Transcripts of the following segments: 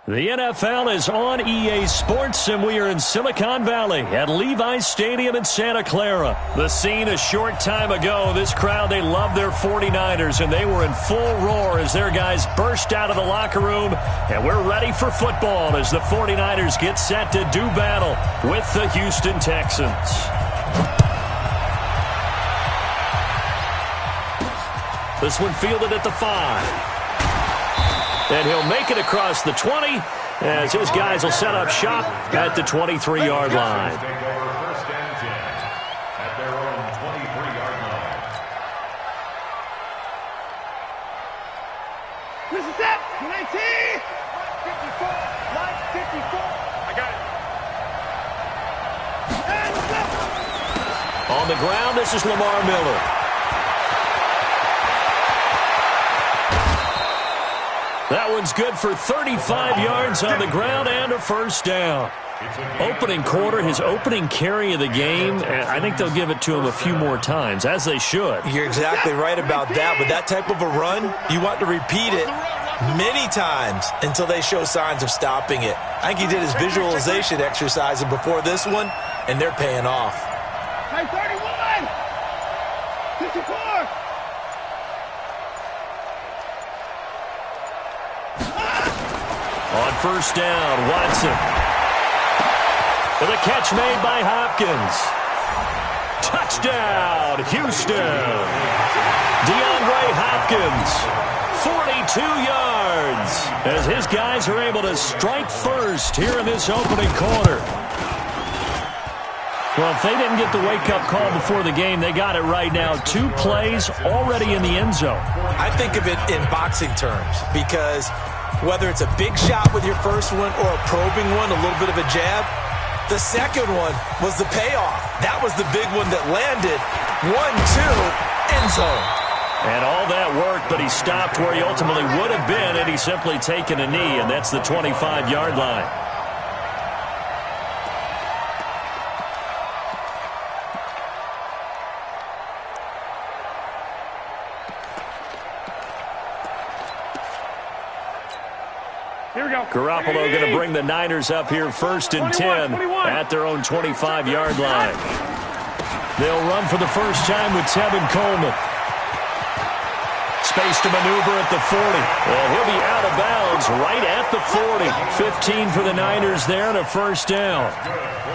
The NFL is on EA Sports, and we are in Silicon Valley at Levi's Stadium in Santa Clara. The scene a short time ago, this crowd, they love their 49ers, and they were in full roar as their guys burst out of the locker room, and we're ready for football as the 49ers get set to do battle with the Houston Texans. This one fielded at the 5. And he'll make it across the 20 as his guys will set up shop at the 23-yard line. This is it. 19. 54. Line 54. I got it. On the ground, this is Lamar Miller. That one's good for 35 yards on the ground and a first down. Opening quarter, his opening carry of the game, and I think they'll give it to him a few more times, as they should. You're exactly right about that. With that type of a run, you want to repeat it many times until they show signs of stopping it. I think he did his visualization exercises before this one, and they're paying off. 31. 54. On first down, Watson. With a catch made by Hopkins. Touchdown, Houston. DeAndre Hopkins, 42 yards, as his guys are able to strike first here in this opening quarter. Well, if they didn't get the wake-up call before the game, they got it right now. 2 plays already in the end zone. I think of it in boxing terms because whether it's a big shot with your first one or a probing one, a little bit of a jab, the second one was the payoff. That was the big one that landed. 1-2, end zone. And all that worked, but he stopped where he ultimately would have been had he simply taken a knee, and that's the 25-yard line. Here we go. Garoppolo going to bring the Niners up here first and 10 at their own 25-yard line. They'll run for the first time with Tevin Coleman. Space to maneuver at the 40. And he'll be out of bounds right at the 40. 15 for the Niners there and a first down.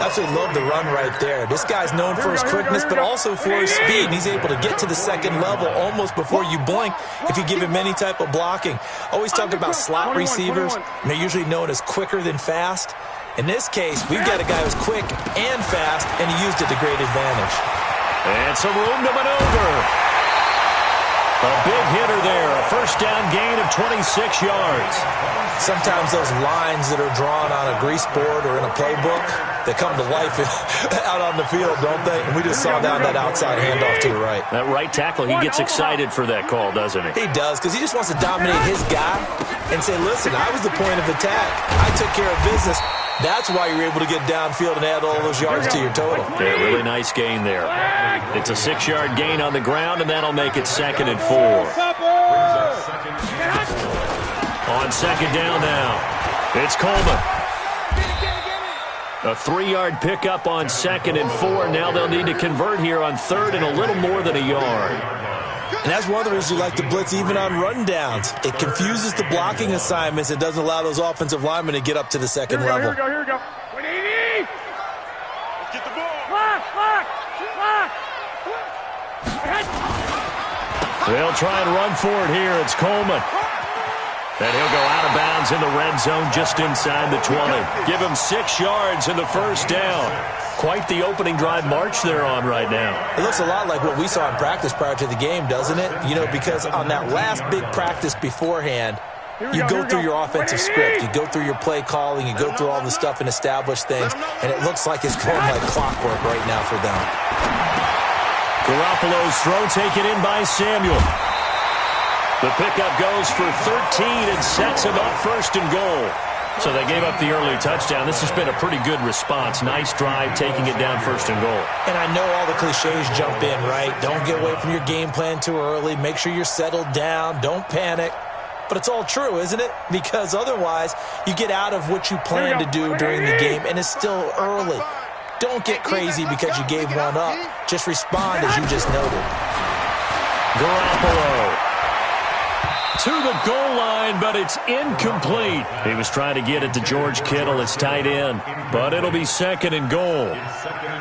Absolutely love the run right there. This guy's known for his quickness, but also for his speed. He's able to get to the second level almost before you blink if you give him any type of blocking. Always talk about slot receivers, and they're usually known as quicker than fast. In this case, we've got a guy who's quick and fast, and he used it to great advantage. And some room to maneuver. A big hitter there, a first down gain of 26 yards. Sometimes those lines that are drawn on a grease board or in a playbook, they come to life out on the field, don't they? And we just saw down that outside handoff to the right. That right tackle, he gets excited for that call, doesn't he? He does, because he just wants to dominate his guy and say, listen, I was the point of attack. I took care of business. That's why you're able to get downfield and add all those yards to your total. Yeah, really nice gain there. It's a 6-yard gain on the ground, and that'll make it 2nd and 4. On second down now, it's Coleman. A 3-yard pickup on 2nd and 4. Now they'll need to convert here on 3rd and a little more than a yard. And that's one of the reasons you like to blitz even on rundowns. It confuses the blocking assignments. It doesn't allow those offensive linemen to get up to the second level. Here we go. 180. Let's get the ball. Lock. They'll try and run for it here. It's Coleman. And he'll go out of bounds in the red zone just inside the 20. Give him 6 yards in the first down. Quite the opening drive march they're on right now. It looks a lot like what we saw in practice prior to the game, doesn't it? You know, because on that last big practice beforehand, you go through your offensive script. You go through your play calling. You go through all the stuff and establish things. And it looks like it's going like clockwork right now for them. Garoppolo's throw taken in by Samuel. The pickup goes for 13 and sets him up first and goal. So they gave up the early touchdown. This has been a pretty good response. Nice drive, taking it down first and goal. And I know all the cliches jump in, right? Don't get away from your game plan too early. Make sure you're settled down. Don't panic. But it's all true, isn't it? Because otherwise, you get out of what you plan to do during the game, and it's still early. Don't get crazy because you gave one up. Just respond as you just noted. Garoppolo to the goal line, but it's incomplete. He was trying to get it to George Kittle, his tight end, but it'll be 2nd and goal.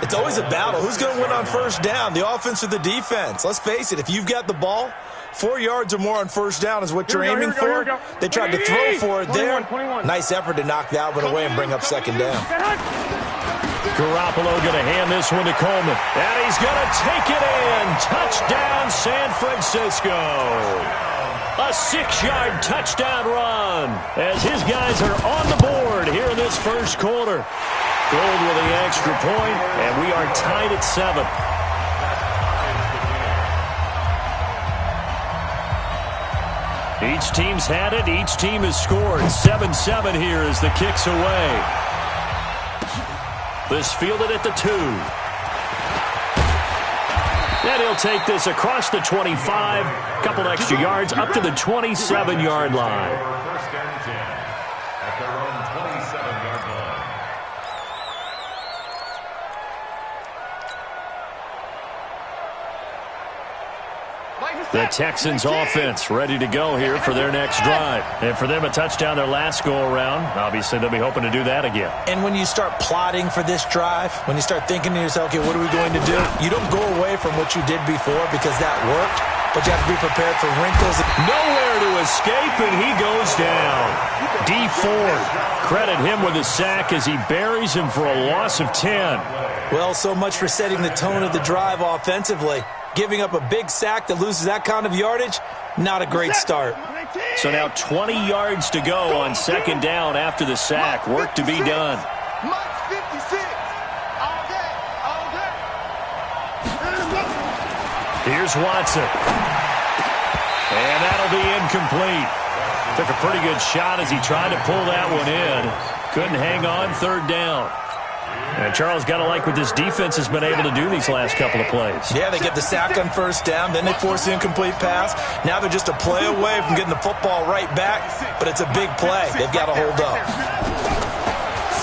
It's always a battle. Who's going to win on first down, the offense or the defense? Let's face it, if you've got the ball, 4 yards or more on first down is what you're aiming for. They tried to throw for it there. Nice effort to knock that one away and bring up 2nd down. Garoppolo going to hand this one to Coleman, and he's going to take it in. Touchdown, San Francisco. A 6-yard touchdown run as his guys are on the board here in this first quarter. Gold with the extra point, and we are tied at 7. Each team's had it. Each team has scored. 7-7 here as the kick's away. This fielded at the 2. And he'll take this across the 25, couple extra yards up to the 27-yard line. First down and 10 at their own 27-yard line. The Texans offense ready to go here for their next drive. And for them, a touchdown their last go-around. Obviously, they'll be hoping to do that again. And when you start plotting for this drive, when you start thinking to yourself, okay, what are we going to do? You don't go away from what you did before because that worked, but you have to be prepared for wrinkles. Nowhere to escape, and he goes down. D. Ford, credit him with a sack as he buries him for a loss of 10. Well, so much for setting the tone of the drive offensively. Giving up a big sack that loses that kind of yardage, not a great start. So now 20 yards to go on 2nd down after the sack. Work to be done. Here's Watson. And that'll be incomplete. Took a pretty good shot as he tried to pull that one in. Couldn't hang on 3rd down. And Charles, got to like what this defense has been able to do these last couple of plays. Yeah, they get the sack on first down, then they force the incomplete pass. Now they're just a play away from getting the football right back, but it's a big play. They've got to hold up.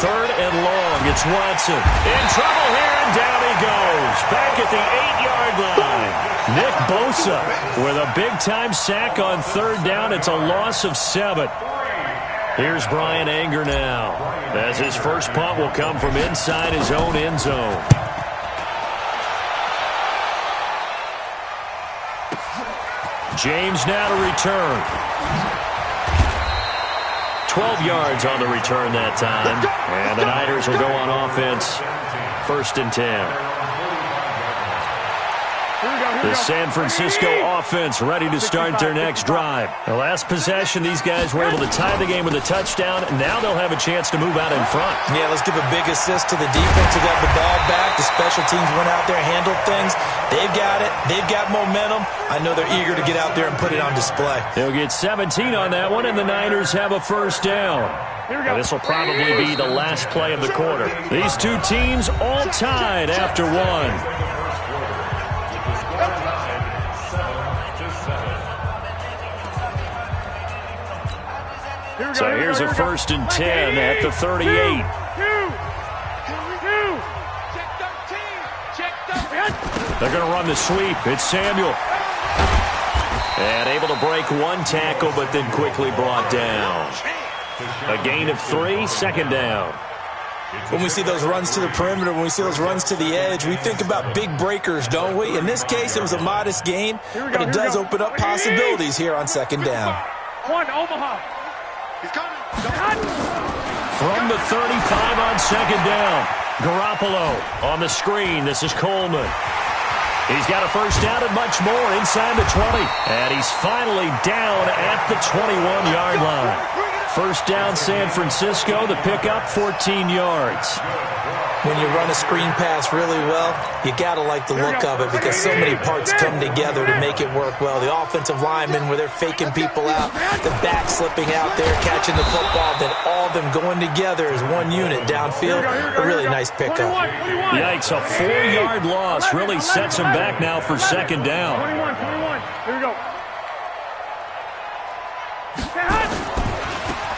3rd and long. It's Watson. In trouble here, and down he goes. Back at the 8-yard line. Nick Bosa with a big-time sack on 3rd down. It's a loss of 7. Here's Brian Anger now, as his first punt will come from inside his own end zone. James now to return. 12 yards on the return that time. And the Niners will go on offense. 1st and 10. The San Francisco offense ready to start their next drive. The last possession, these guys were able to tie the game with a touchdown. Now they'll have a chance to move out in front. Yeah, let's give a big assist to the defense who got the ball back. The special teams went out there, handled things. They've got it. They've got momentum. I know they're eager to get out there and put it on display. They'll get 17 on that one, and the Niners have a 1st down. This will probably be the last play of the quarter. These two teams all tied after 1. So here's a 1st and 10 at the 38. They're going to run the sweep. It's Samuel. And able to break one tackle, but then quickly brought down. A gain of 3, 2nd down. When we see those runs to the perimeter, when we see those runs to the edge, we think about big breakers, don't we? In this case, it was a modest gain, but it does open up possibilities here on 2nd down. Omaha. From the 35 on 2nd down. Garoppolo on the screen. This is Coleman. He's got a 1st down and much more inside the 20. And he's finally down at the 21-yard line. 1st down, San Francisco. The pickup, 14 yards. When you run a screen pass really well, you got to like the look of it because so many parts come together to make it work well. The offensive linemen, where they're faking people out, the back slipping out there, catching the football, then all of them going together as one unit downfield. A really nice pickup. Yikes, a 4-yard loss really sets them back now for 2nd down. 21. Here we go.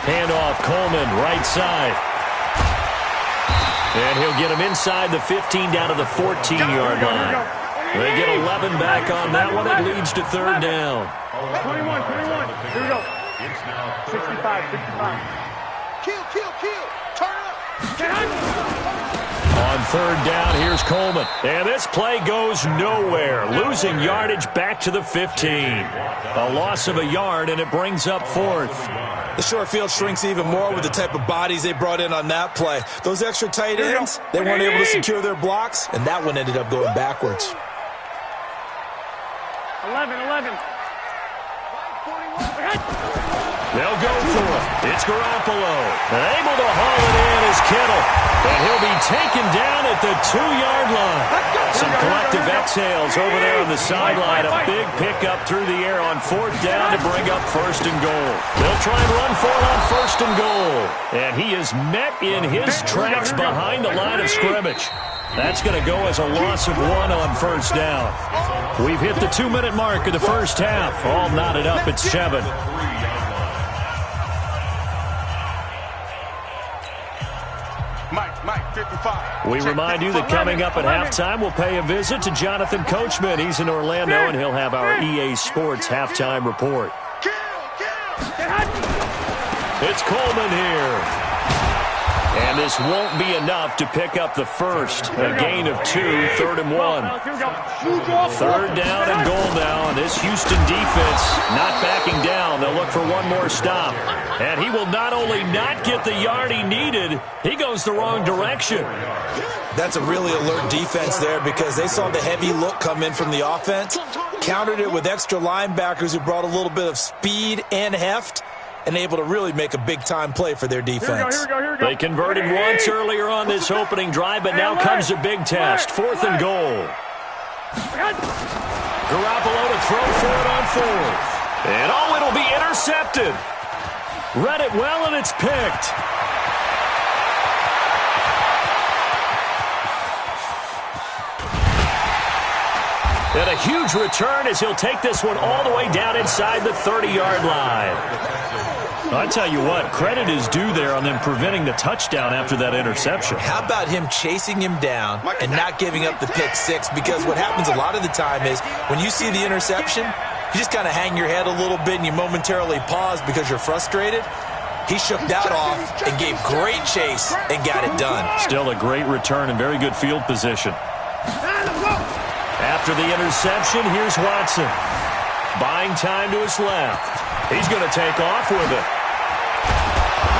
Handoff, Coleman, right side. And he'll get him inside the 15 down to the 14-yard line. They get 11 back on that one. It leads to third down. 21. Here we go. 65. Kill. Turn up. On third down, here's Coleman. And this play goes nowhere. Losing yardage back to the 15. A loss of a yard, and it brings up fourth. The short field shrinks even more with the type of bodies they brought in on that play. Those extra tight ends, they weren't able to secure their blocks, and that one ended up going backwards. 11. They'll go for it. It's Garoppolo. Able to haul it in is Kittle. And he'll be taken down at the 2-yard line. Some collective exhales over there on the sideline. A big pickup through the air on fourth down to bring up first and goal. They'll try and run for it on first and goal. And he is met in his tracks behind the line of scrimmage. That's going to go as a loss of 1 on first down. We've hit the 2-minute mark of the first half. All knotted up at 7. Mike, 55. We remind you that coming up at halftime, we'll pay a visit to Jonathan Coachman. He's in Orlando, and he'll have our EA Sports halftime report. It's Coleman here. And this won't be enough to pick up the first. A gain of 2, 3rd and 1. Third down and goal now, and this Houston defense not backing down. They'll look for one more stop. And he will not only not get the yard he needed, he goes the wrong direction. That's a really alert defense there because they saw the heavy look come in from the offense, countered it with extra linebackers who brought a little bit of speed and heft, and able to really make a big-time play for their defense. Here we go. They converted once earlier on this opening drive, but now comes a big test. 4th and goal. Garoppolo to throw for it on 4th. And it'll be intercepted. Read it well, and it's picked. And a huge return as he'll take this one all the way down inside the 30-yard line. I tell you what, credit is due there on them preventing the touchdown after that interception. How about him chasing him down and not giving up the pick six? Because what happens a lot of the time is when you see the interception, you just kind of hang your head a little bit and you momentarily pause because you're frustrated. He shook that off and gave great chase and got it done. Still a great return and very good field position. After the interception, here's Watson. Buying time to his left. He's going to take off with it.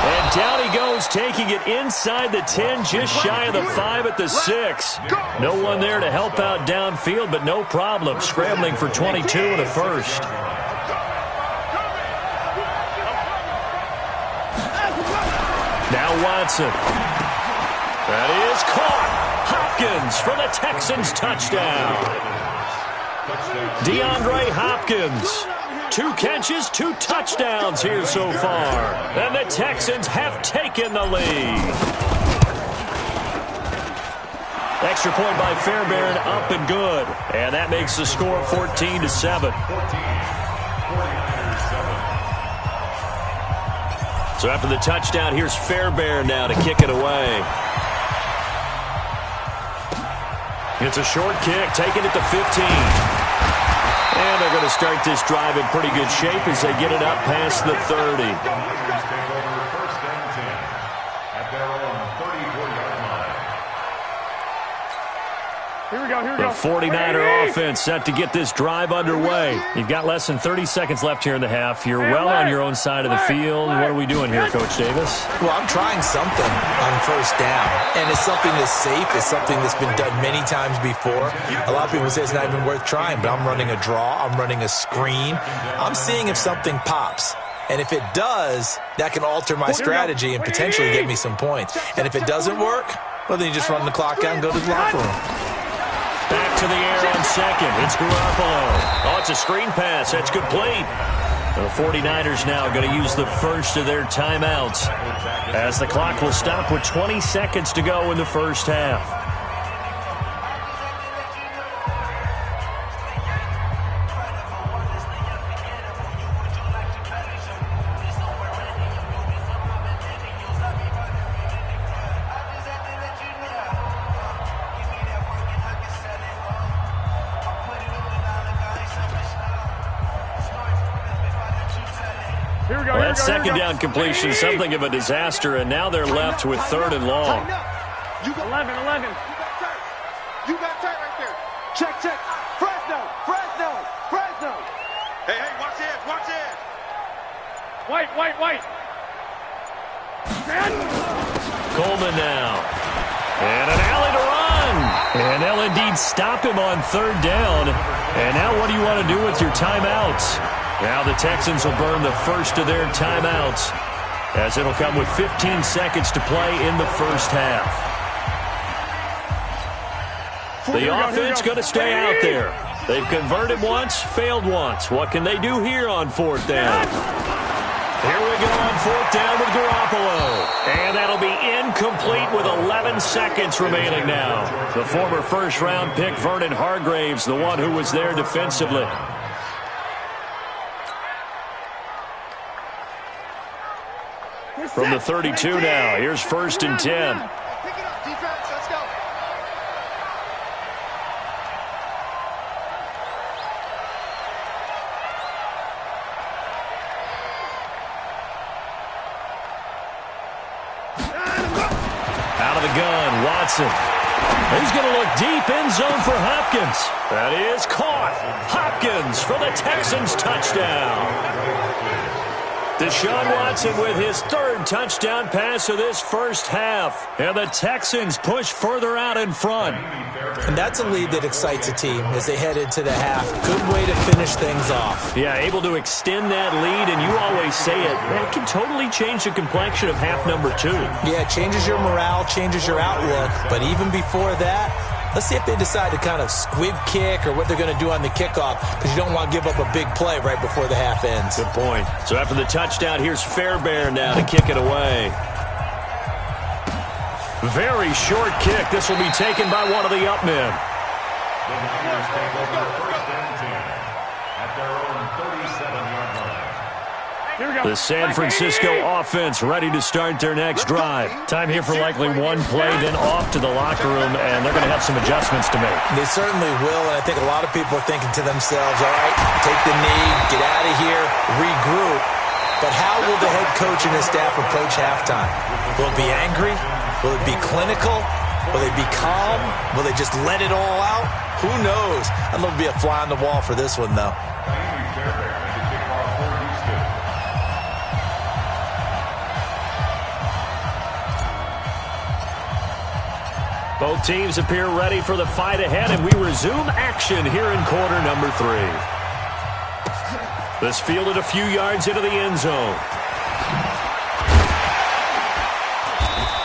And down he goes, taking it inside the 10, just shy of the 5 at the 6. No one there to help out downfield, but no problem. Scrambling for 22 and a first. Now Watson. That is caught. Hopkins for the Texans touchdown. DeAndre Hopkins. 2 catches, 2 touchdowns here so far. And the Texans have taken the lead. Extra point by Fairbairn, up and good. And that makes the score 14-7. So after the touchdown, here's Fairbairn now to kick it away. It's a short kick, taken at the 15. And they're going to start this drive in pretty good shape as they get it up past the 30. Here we go. The 49er offense set to get this drive underway. You've got less than 30 seconds left here in the half. You're well on your own side of the field. What are we doing here, Coach Davis? Well, I'm trying something on first down, and it's something that's safe. It's something that's been done many times before. A lot of people say it's not even worth trying, but I'm running a draw. I'm running a screen. I'm seeing if something pops. And if it does, that can alter my strategy and potentially get me some points. And if it doesn't work, well, then you just run the clock out and go to the locker room. Back to the air on second. It's Garoppolo. Oh, it's a screen pass. That's complete. The 49ers now going to use the first of their timeouts as the clock will stop with 20 seconds to go in the first half. Well, that second down completion, something of a disaster, and now they're left with 3rd and long. You got 11. You got tight right there. Check. Fresno. Hey, watch it. White. Coleman now. And an alley to run. And they'll indeed stop him on 3rd down. And now what do you want to do with your timeouts? Now the Texans will burn the first of their timeouts, as it'll come with 15 seconds to play in the first half. The offense going to stay out there. They've converted once, failed once. What can they do here on 4th down? Here we go on 4th down with Garoppolo. And that'll be incomplete with 11 seconds remaining now. The former first-round pick, Vernon Hargraves, the one who was there defensively. From the 32 now, here's 1st and 10. Pick it up, defense. Let's go. Out of the gun, Watson. He's going to look deep, end zone for Hopkins. That is caught. Hopkins for the Texans touchdown. Deshaun Watson with his 3rd touchdown pass of this first half. And the Texans push further out in front. And that's a lead that excites a team as they head into the half. Good way to finish things off. Yeah, able to extend that lead, and you always say it, it can totally change the complexion of half number 2. Yeah, it changes your morale, changes your outlook. But even before that, let's see if they decide to kind of squib kick or what they're going to do on the kickoff, because you don't want to give up a big play right before the half ends. Good point. So after the touchdown, here's Fairbairn now to kick it away. Very short kick. This will be taken by one of the up men. The Niners take over 1st and 10 at their own 37-yard line. The San Francisco offense ready to start their next drive. Time here for likely one play, then off to the locker room, and they're going to have some adjustments to make. They certainly will, and I think a lot of people are thinking to themselves, all right, take the knee, get out of here, regroup. But how will the head coach and his staff approach halftime? Will it be angry? Will it be clinical? Will they be calm? Will they just let it all out? Who knows? I'd love to be a fly on the wall for this one, though. Both teams appear ready for the fight ahead, and we resume action here in quarter number 3. This fielded a few yards into the end zone.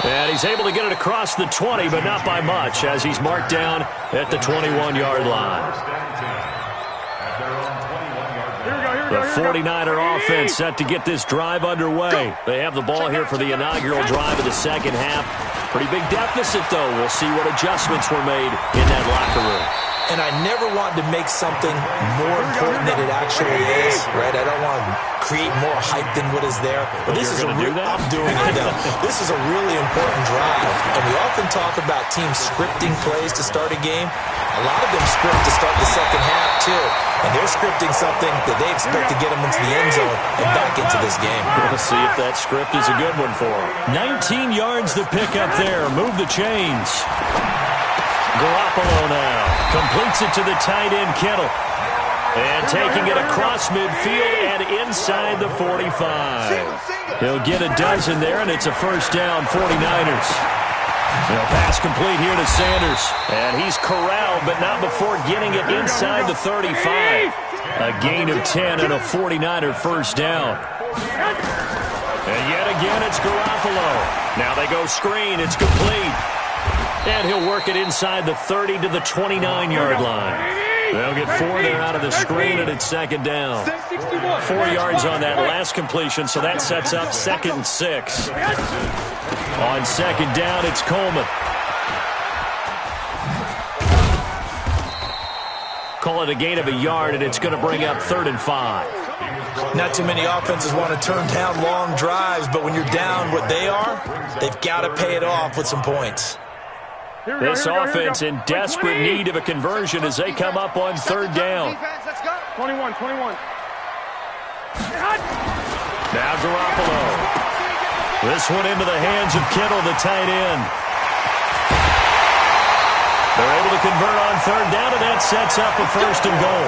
And he's able to get it across the 20, but not by much, as he's marked down at the 21-yard line. The 49er offense set to get this drive underway. They have the ball here for the inaugural drive of the second half. Pretty big deficit, though. We'll see what adjustments were made in that locker room. And I never want to make something more important than it actually is, right? I don't want to create more hype than what is there. But this is I'm doing it now. This is a really important drive. And we often talk about teams scripting plays to start a game. A lot of them script to start the second half, too. And they're scripting something that they expect to get them into the end zone and back into this game. We'll see if that script is a good one for them. 19 yards the pick up there. Move the chains. Garoppolo now completes it to the tight end, Kittle. And taking it across midfield and inside the 45. He'll get a dozen there, and it's a first down, 49ers. They'll pass complete here to Sanders. And he's corralled, but not before getting it inside the 35. A gain of 10 and a 49er first down. And yet again, it's Garoppolo. Now they go screen. It's complete. And he'll work it inside the 30 to the 29-yard line. They'll get 4 there out of the screen, and it's second down. 4 yards on that last completion, so that sets up 2nd and 6. On second down, it's Coleman. Call it a gain of a yard, and it's going to bring up 3rd and 5. Not too many offenses want to turn down long drives, but when you're down what they are, they've got to pay it off with some points. This offense in desperate need of a conversion as they come up on 3rd down. 21. Garoppolo. This one into the hands of Kittle, the tight end. They're able to convert on third down, and that sets up a first and goal.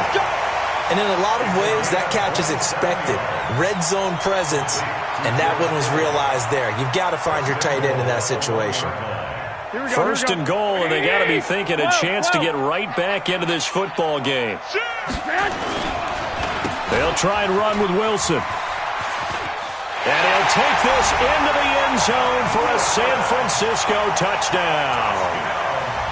And in a lot of ways, that catch is expected. Red zone presence, and that one was realized there. You've got to find your tight end in that situation. First and goal, and they got to be thinking a chance to get right back into this football game. They'll try and run with Wilson. And he'll take this into the end zone for a San Francisco touchdown.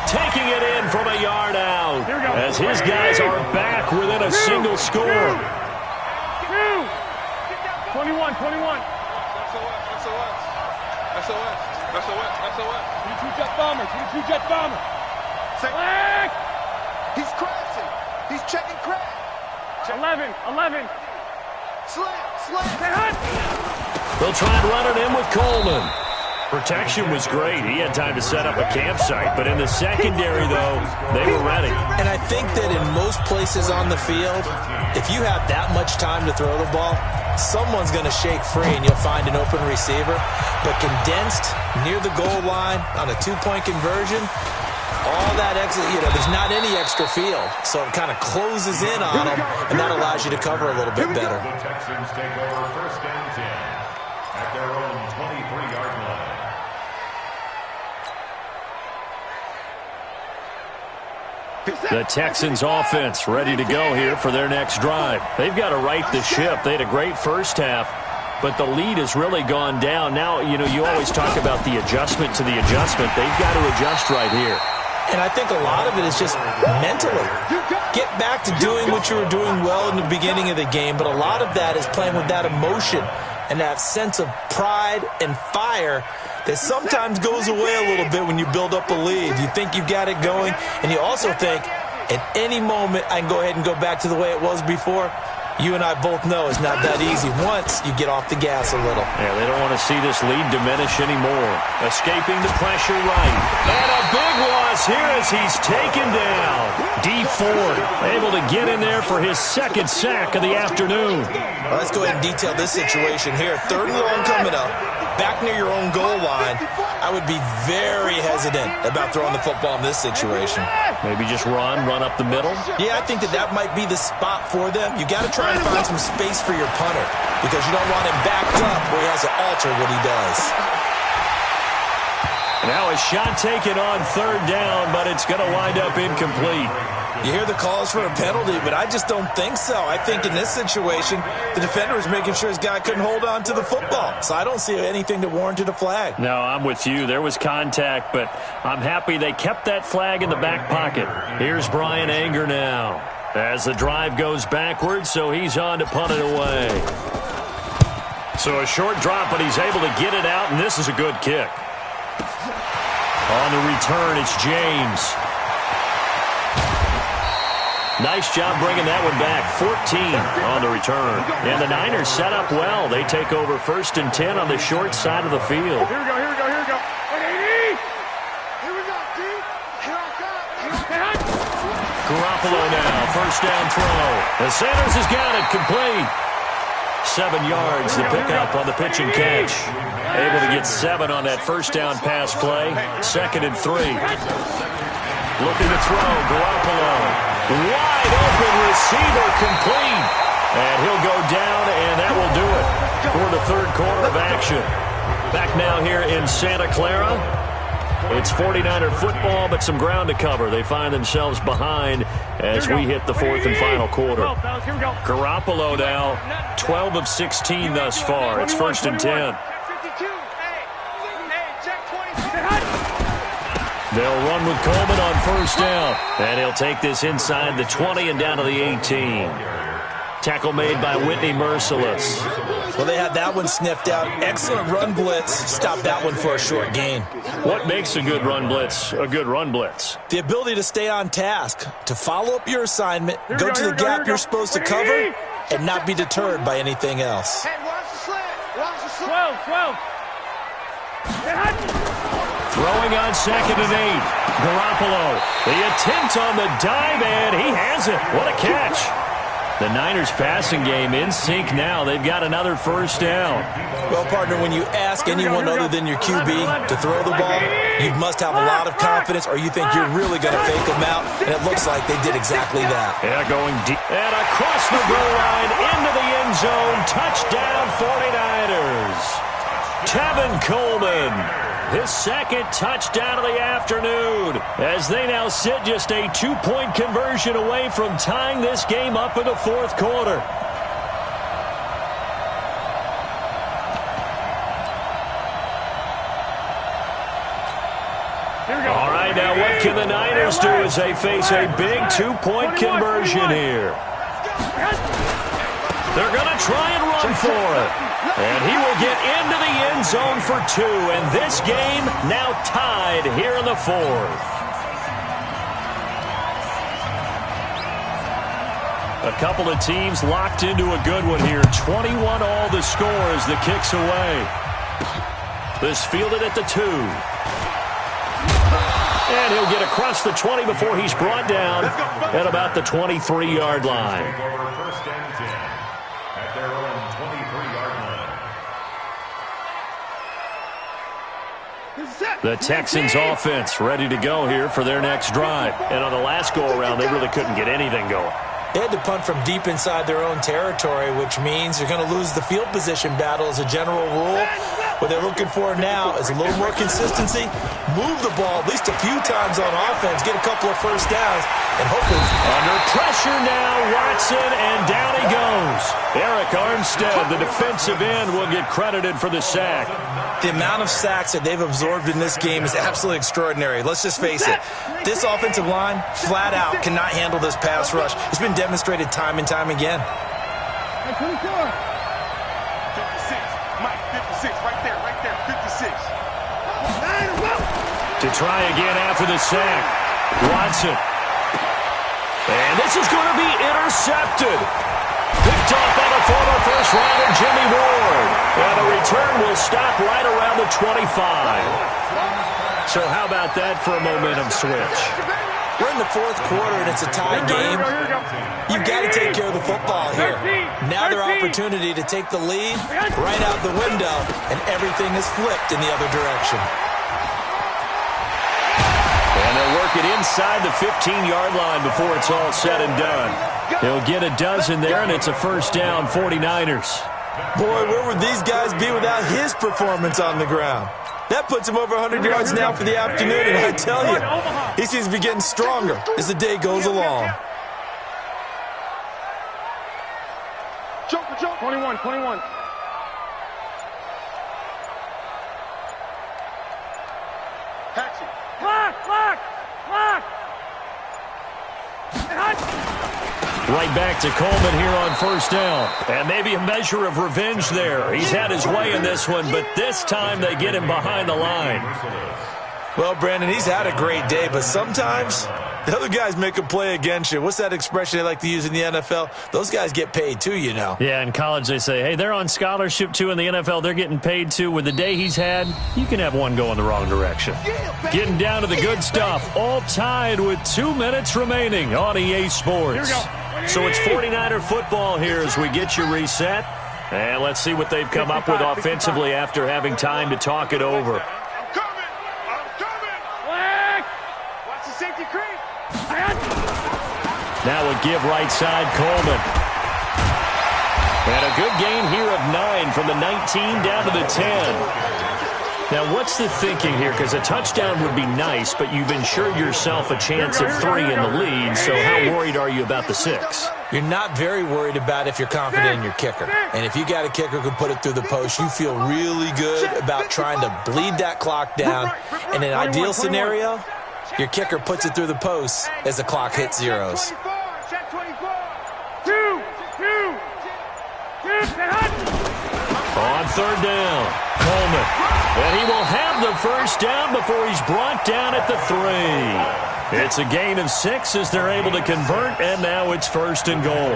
Taking it in from a yard out as his guys are back within a single score. 21. SOS. 22 jet bomber. Flag! He's crashing. He's checking crash. 11. Slam. They'll try and run it in with Coleman. Protection was great. He had time to set up a campsite, but in the secondary, though, they were ready. And I think that in most places on the field, if you have that much time to throw the ball, someone's going to shake free and you'll find an open receiver. But condensed near the goal line on a two-point conversion, all that extra, there's not any extra field. So it kind of closes in on them, and that allows you to cover a little bit better. The Texans take over first and 10 at their own 23-yard line. The Texans offense ready to go here for their next drive. They've got to right the ship. They had a great first half, but the lead has really gone down. Now, you always talk about the adjustment to the adjustment. They've got to adjust right here. And I think a lot of it is just mentally. Get back to doing what you were doing well in the beginning of the game, but a lot of that is playing with that emotion and that sense of pride and fire that sometimes goes away a little bit when you build up a lead. You think you've got it going, and you also think at any moment I can go ahead and go back to the way it was before. You and I both know it's not that easy once you get off the gas a little. Yeah, they don't want to see this lead diminish anymore. Escaping the pressure right. And a big loss here as he's taken down. D Ford able to get in there for his second sack of the afternoon. Well, let's go ahead and detail this situation here. Third and long coming up. Back near your own goal line. I would be very hesitant about throwing the football in this situation. Maybe just run up the middle? Yeah, I think that might be the spot for them. You got to try and find some space for your punter because you don't want him backed up where he has to alter what he does. Now a shot taken on third down, but it's going to wind up incomplete. You hear the calls for a penalty, but I just don't think so. I think in this situation, the defender was making sure his guy couldn't hold on to the football. So I don't see anything that warranted a flag. No, I'm with you. There was contact, but I'm happy they kept that flag in the back pocket. Here's Brian Anger now as the drive goes backwards, so he's on to punt it away. So a short drop, but he's able to get it out, and this is a good kick. On the return, it's James. Nice job bringing that one back. 14 on the return. And the Niners set up well. They take over first and 10 on the short side of the field. Here we go. 180. Here we go, D. Here I come. Garoppolo now. First down throw. And Sanders has got it complete. 7 yards to pick up on the pitch and catch. Able to get 7 on that first down pass play. 2nd and 3. Looking to throw. Garoppolo. Wide open receiver complete. And he'll go down, and that will do it for the third quarter of action. Back now here in Santa Clara. It's 49er football, but some ground to cover. They find themselves behind as we hit the fourth and final quarter. Garoppolo now, 12 of 16 thus far. It's first and 10. They'll run with Coleman on first down. And he'll take this inside the 20 and down to the 18. Tackle made by Whitney Merciless. Well, they had that one sniffed out. Excellent run blitz. Stopped that one for a short gain. What makes a good run blitz a good run blitz? The ability to stay on task, to follow up your assignment, go to the gap you're supposed to cover, and not be deterred by anything else. Hey, watch the slant. 12. Throwing on 2nd and 8. Garoppolo. The attempt on the dive, and he has it. What a catch. The Niners passing game in sync now. They've got another first down. Well, partner, when you ask anyone other than your QB to throw the ball, you must have a lot of confidence or you think you're really going to fake them out, and it looks like they did exactly that. Yeah, going deep. And across the goal line into the end zone. Touchdown 49ers. Tevin Coleman. His second touchdown of the afternoon as they now sit just a 2-point conversion away from tying this game up in the fourth quarter. All right, now what can the Niners do as they face a big 2-point conversion here? They're going to try and run for it. And he will get into the end zone for 2. And this game now tied here in the fourth. A couple of teams locked into a good one here. 21 all the score as the kick's away. This fielded at the 2. And he'll get across the 20 before he's brought down at about the 23-yard line. First and 10 at their own 23-yard line. The Texans offense ready to go here for their next drive. And on the last go-around, they really couldn't get anything going. They had to punt from deep inside their own territory, which means you're going to lose the field position battle as a general rule. What they're looking for now is a little more consistency, move the ball at least a few times on offense, get a couple of first downs, and hopefully... Under pressure now, Watson, and down he goes. Eric Armstead, the defensive end, will get credited for the sack. The amount of sacks that they've absorbed in this game is absolutely extraordinary. Let's just face it. This offensive line, flat out, cannot handle this pass rush. It's been demonstrated time and time again. 56, Mike, 56, right there, 56. To try again after the sack, Watson. And this is going to be intercepted. Picked off by the former first-rounder Jimmy Ward. And the return will stop right around the 25. So how about that for a momentum switch? We're in the fourth quarter, and it's a tie game. You've got to take care of the football here. Now their opportunity to take the lead right out the window, and everything is flipped in the other direction. And they'll work it inside the 15-yard line before it's all said and done. He'll get a dozen there, and it's a first down, 49ers. Boy, where would these guys be without his performance on the ground? That puts him over 100 yards now for the afternoon, and I tell you, he seems to be getting stronger as the day goes along. Jump, 21. Taxi. Lock. Right back to Coleman here on first down. And maybe a measure of revenge there. He's had his way in this one, but this time they get him behind the line. Well, Brandon, he's had a great day, but sometimes the other guys make a play against you. What's that expression they like to use in the NFL? Those guys get paid too, you know. Yeah, in college they say, hey, they're on scholarship too. In the NFL, they're getting paid too. With the day he's had, you can have one go in the wrong direction. Getting down to the good stuff. All tied with 2 minutes remaining on EA Sports. So it's 49er football here as we get you reset. And let's see what they've come up with offensively after having time to talk it over. I'm coming. Watch the safety creep. Now a give right side, Coleman. And a good gain here of 9 from the 19 down to the 10. Now, what's the thinking here? Because a touchdown would be nice, but you've ensured yourself a chance of 3 in the lead, so how worried are you about the 6? You're not very worried about if you're confident in your kicker. And if you got a kicker who can put it through the post, you feel really good about trying to bleed that clock down. In an ideal scenario, your kicker puts it through the post as the clock hits zeros. Check 24. On third down, Coleman. And he will have the first down before he's brought down at the 3. It's a gain of 6 as they're able to convert, and now it's first and goal.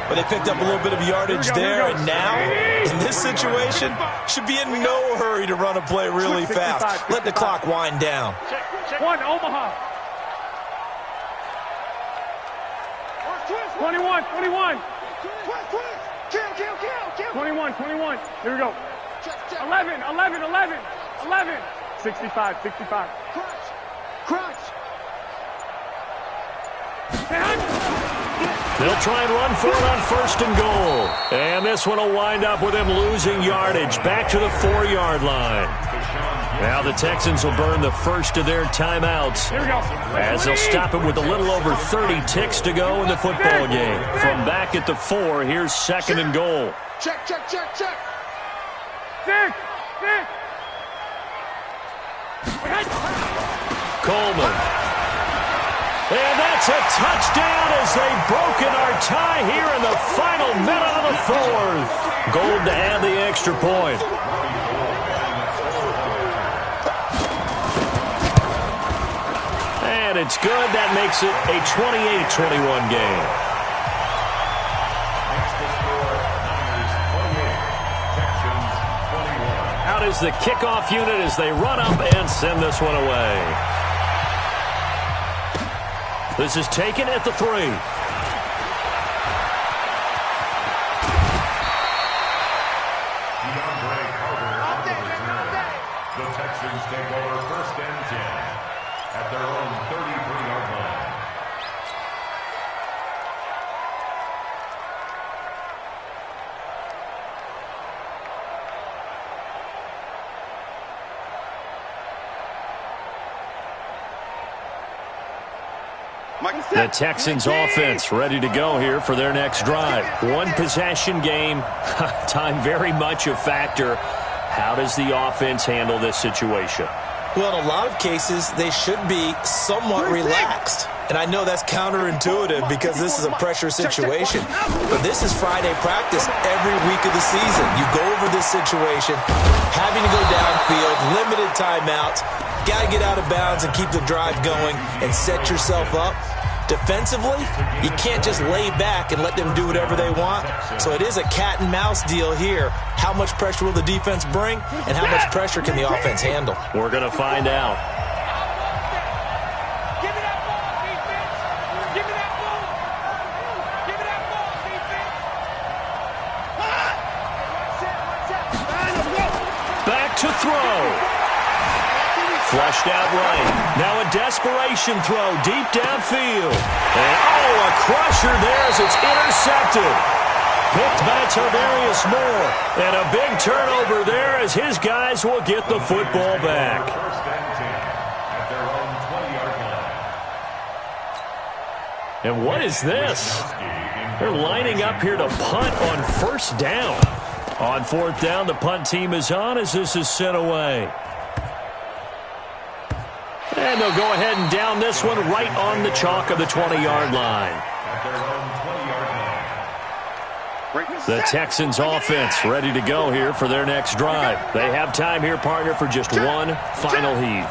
But they picked up a little bit of yardage there, and now, in this situation, should be in no hurry to run a play really fast. Let the clock wind down. Check 1, Omaha. 21. Kill. 21. Here we go. Check. 11. 65. Crunch. They'll try and run for it on 1st and goal. And this one will wind up with him losing yardage back to the 4-yard line. Now the Texans will burn the first of their timeouts Here we go. as they'll stop it with a little over 30 ticks to go in the football game. From back at the 4, here's 2nd and goal. Check. 6. Coleman. And that's a touchdown as they've broken our tie here in the final minute of the 4th. Gold to add the extra point. And it's good. That makes it a 28-21 game. Out is the kickoff unit as they run up and send this one away. This is taken at the 3. The Texans take over 1st and 10 at their own 33-yard line. The Texans offense ready to go here for their next drive. One possession game. Time very much a factor. How does the offense handle this situation? Well, in a lot of cases, they should be somewhat relaxed. And I know that's counterintuitive because this is a pressure situation. But this is Friday practice every week of the season. You go over this situation, having to go downfield, limited timeouts, got to get out of bounds and keep the drive going and set yourself up. Defensively, you can't just lay back and let them do whatever they want. So it is a cat and mouse deal here. How much pressure will the defense bring, and how much pressure can the offense handle? We're going to find out. Give me that ball, defense. Give me that ball. Give me that ball, defense. Back to throw. Flushed out right. Now a desperation throw deep downfield. And a crusher there as it's intercepted. Picked by Tavarius Moore. And a big turnover there as his guys will get the football back. 1st and 10 at their own 20-yard line. And what is this? They're lining up here to punt on 1st down. On 4th down, the punt team is on as this is sent away. And they'll go ahead and down this one right on the chalk of the 20-yard line. At their own 20-yard line. The Texans offense ready to go here for their next drive. They have time here, partner, for just one final heave.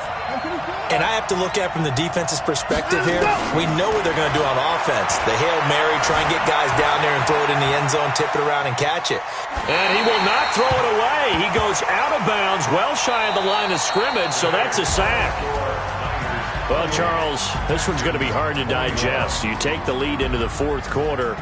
And I have to look at from the defense's perspective here. We know what they're going to do on offense. The Hail Mary, try and get guys down there and throw it in the end zone, tip it around and catch it. And he will not throw it away. He goes out of bounds, well shy of the line of scrimmage, so that's a sack. Well, Charles, this one's going to be hard to digest. You take the lead into the 4th quarter.